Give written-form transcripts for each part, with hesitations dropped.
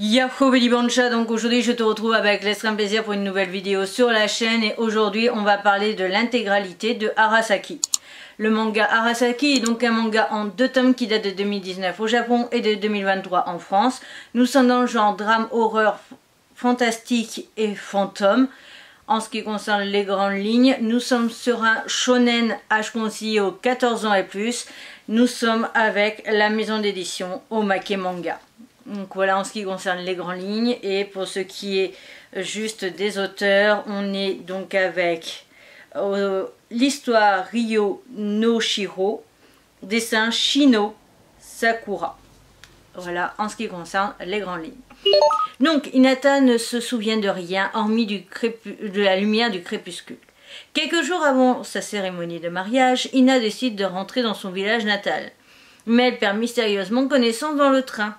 Yahoo Belly Bancha, donc aujourd'hui je te retrouve avec l'extrême plaisir pour une nouvelle vidéo sur la chaîne et aujourd'hui on va parler de l'intégralité de Arasaki. Le manga Arasaki est donc un manga en 2 tomes qui date de 2019 au Japon et de 2023 en France. Nous sommes dans le genre drame, horreur, fantastique et fantôme. En ce qui concerne les grandes lignes, nous sommes sur un shonen âge conseillé aux 14 ans et plus. Nous sommes avec la maison d'édition Omake Manga. Donc voilà en ce qui concerne les grandes lignes, et pour ce qui est juste des auteurs, on est donc avec l'histoire Ryo no Shiro, dessin Shino Sakura. Voilà en ce qui concerne les grandes lignes. Donc Hinata ne se souvient de rien hormis de la lumière du crépuscule. Quelques jours avant sa cérémonie de mariage, Ina décide de rentrer dans son village natal. Mais elle perd mystérieusement connaissance dans le train.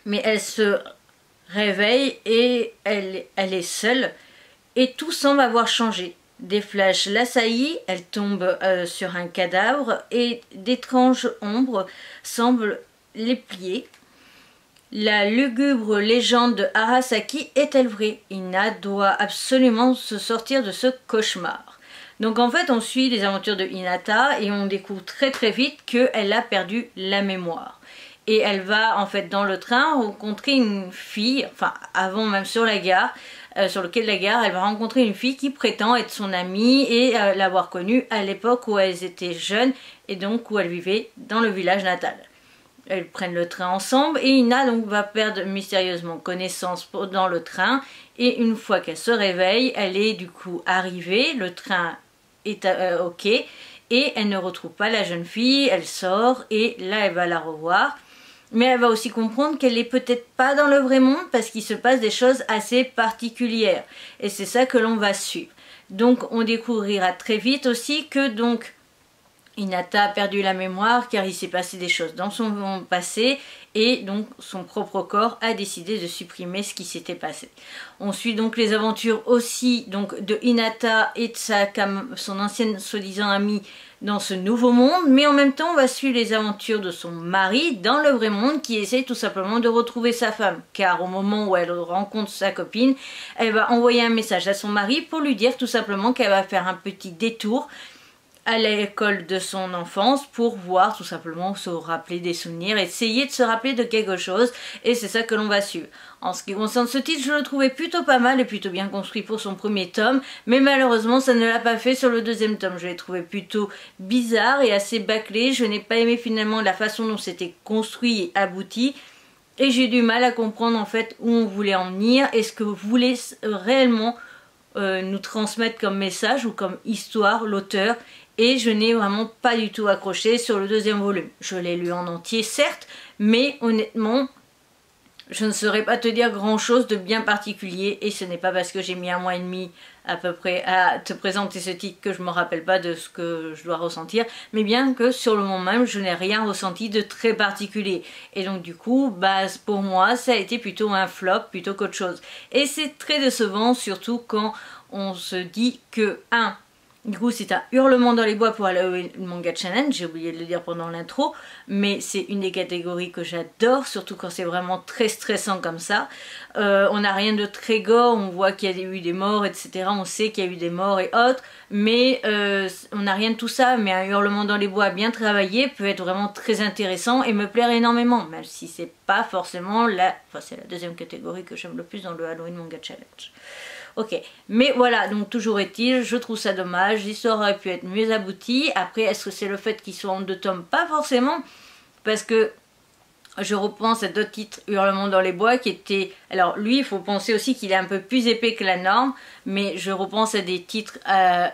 Mais elle se réveille et elle est seule et tout semble avoir changé. Des flashs l'assaillent, elle tombe sur un cadavre et d'étranges ombres semblent les plier. La lugubre légende de Arasaki est-elle vraie? Ina doit absolument se sortir de ce cauchemar. Donc en fait on suit les aventures de Hinata et on découvre très vite qu'elle a perdu la mémoire. Et elle va en fait dans le train rencontrer une fille, enfin avant même sur la gare, sur le quai de la gare, elle va rencontrer une fille qui prétend être son amie et l'avoir connue à l'époque où elles étaient jeunes et donc où elles vivaient dans le village natal. Elles prennent le train ensemble et Ina donc va perdre mystérieusement connaissance dans le train, et une fois qu'elle se réveille, elle est du coup arrivée, le train est au quai et elle ne retrouve pas la jeune fille, elle sort et là elle va la revoir. Mais elle va aussi comprendre qu'elle n'est peut-être pas dans le vrai monde parce qu'il se passe des choses assez particulières. Et c'est ça que l'on va suivre. Donc on découvrira très vite aussi que donc Hinata a perdu la mémoire car il s'est passé des choses dans son passé et donc son propre corps a décidé de supprimer ce qui s'était passé. On suit donc les aventures aussi donc de Hinata et de son ancienne soi-disant amie dans ce nouveau monde, mais en même temps on va suivre les aventures de son mari dans le vrai monde qui essaie tout simplement de retrouver sa femme, car au moment où elle rencontre sa copine, elle va envoyer un message à son mari pour lui dire tout simplement qu'elle va faire un petit détour à l'école de son enfance pour voir tout simplement se rappeler des souvenirs, essayer de se rappeler de quelque chose, et c'est ça que l'on va suivre. En ce qui concerne ce titre, je le trouvais plutôt pas mal et plutôt bien construit pour son premier tome, mais malheureusement ça ne l'a pas fait sur le deuxième tome. Je l'ai trouvé plutôt bizarre et assez bâclé, je n'ai pas aimé finalement la façon dont c'était construit et abouti, et j'ai du mal à comprendre en fait où on voulait en venir et ce que voulait réellement nous transmettre comme message ou comme histoire l'auteur. Et je n'ai vraiment pas du tout accroché sur le deuxième volume. Je l'ai lu en entier certes, mais honnêtement je ne saurais pas te dire grand chose de bien particulier, et ce n'est pas parce que j'ai mis 1 mois et demi à peu près à te présenter ce titre que je me rappelle pas de ce que je dois ressentir, mais bien que sur le moment même je n'ai rien ressenti de très particulier, et donc du coup bah pour moi ça a été plutôt un flop plutôt qu'autre chose, et c'est très décevant surtout quand on se dit que du coup c'est un hurlement dans les bois pour Halloween Manga Challenge, j'ai oublié de le dire pendant l'intro, mais c'est une des catégories que j'adore, surtout quand c'est vraiment très stressant comme ça. On n'a rien de très gore, on voit qu'il y a eu des morts etc, on sait qu'il y a eu des morts et autres, mais on n'a rien de tout ça, mais un hurlement dans les bois bien travaillé peut être vraiment très intéressant et me plaire énormément, même si c'est pas forcément c'est la deuxième catégorie que j'aime le plus dans le Halloween Manga Challenge. Ok, mais voilà, donc toujours est-il, je trouve ça dommage, l'histoire aurait pu être mieux aboutie. Après, est-ce que c'est le fait qu'il soit en 2 tomes? Pas forcément, parce que je repense à d'autres titres, Hurlement dans les bois, qui était... Alors lui, il faut penser aussi qu'il est un peu plus épais que la norme, mais je repense à des titres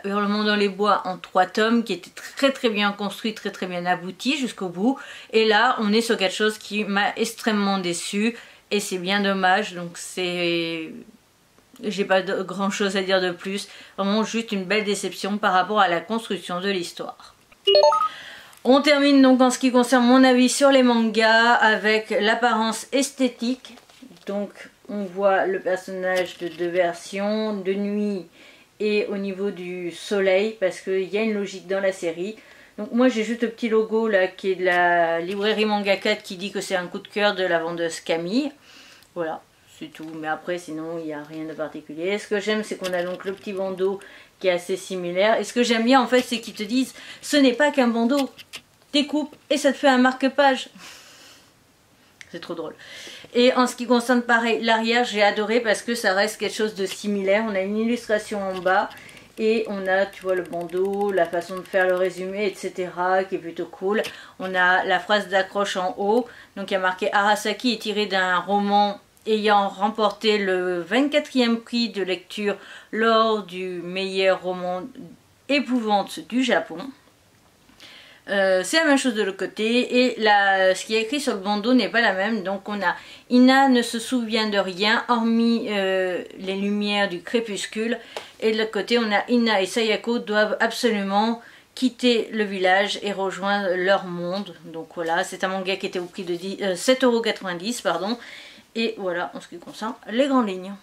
Hurlement dans les bois en 3 tomes, qui étaient très bien construits, très bien aboutis jusqu'au bout. Et là, on est sur quelque chose qui m'a extrêmement déçue, et c'est bien dommage, donc c'est... J'ai pas grand chose à dire de plus, vraiment juste une belle déception par rapport à la construction de l'histoire. On termine donc en ce qui concerne mon avis sur les mangas avec l'apparence esthétique. Donc on voit le personnage de 2 versions, de nuit et au niveau du soleil, parce qu'il y a une logique dans la série. Donc moi j'ai juste le petit logo là qui est de la librairie Manga 4 qui dit que c'est un coup de cœur de la vendeuse Camille. Voilà, c'est tout. Mais après, sinon, il n'y a rien de particulier. Et ce que j'aime, c'est qu'on a donc le petit bandeau qui est assez similaire. Et ce que j'aime bien, en fait, c'est qu'ils te disent, ce n'est pas qu'un bandeau. Découpe et ça te fait un marque-page. C'est trop drôle. Et en ce qui concerne pareil, l'arrière, j'ai adoré parce que ça reste quelque chose de similaire. On a une illustration en bas et on a, tu vois, le bandeau, la façon de faire le résumé, etc. qui est plutôt cool. On a la phrase d'accroche en haut. Donc il y a marqué Arasaki est tiré d'un roman ayant remporté le 24e prix de lecture lors du meilleur roman épouvante du Japon. C'est la même chose de l'autre côté et ce qui est écrit sur le bandeau n'est pas la même. Donc on a Ina ne se souvient de rien hormis les lumières du crépuscule, et de l'autre côté on a Ina et Sayako doivent absolument quitter le village et rejoindre leur monde. Donc voilà, c'est un manga qui était au prix de 7,90 €, pardon. Et voilà en ce qui concerne les grandes lignes.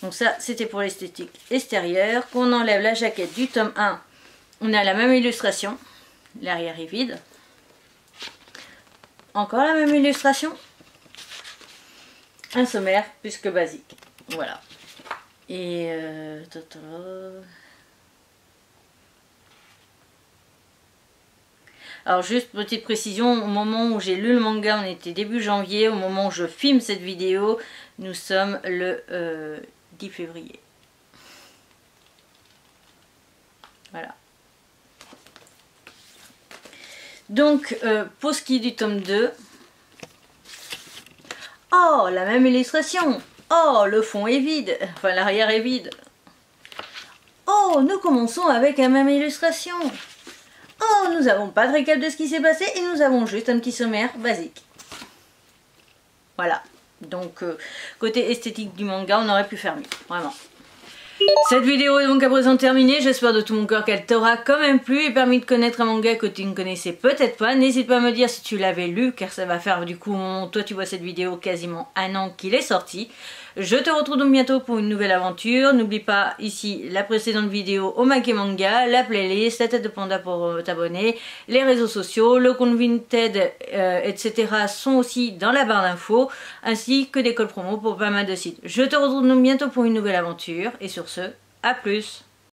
Donc ça c'était pour l'esthétique extérieure. Qu'on enlève la jaquette du tome 1, on a la même illustration. L'arrière est vide. Encore la même illustration. Un sommaire plus que basique. Voilà. Et alors juste petite précision, au moment où j'ai lu le manga, on était début janvier. Au moment où je filme cette vidéo, nous sommes le 10 février. Voilà. Donc, pour ce qui est du tome 2, oh, la même illustration. Oh, le fond est vide, enfin l'arrière est vide. Oh, nous commençons avec la même illustration. Oh, nous n'avons pas de récap de ce qui s'est passé et nous avons juste un petit sommaire basique. Voilà, donc côté esthétique du manga, on aurait pu faire mieux, vraiment. Cette vidéo est donc à présent terminée, j'espère de tout mon cœur qu'elle t'aura quand même plu et permis de connaître un manga que tu ne connaissais peut-être pas. N'hésite pas à me dire si tu l'avais lu, car ça va faire du coup, toi tu vois cette vidéo, quasiment un an qu'il est sorti. Je te retrouve donc bientôt pour une nouvelle aventure. N'oublie pas ici la précédente vidéo Omake Manga, la playlist, la tête de panda pour t'abonner, les réseaux sociaux, le compte Vinted, etc. sont aussi dans la barre d'infos, ainsi que des codes promo pour pas mal de sites. Je te retrouve donc bientôt pour une nouvelle aventure et sur ce, à plus!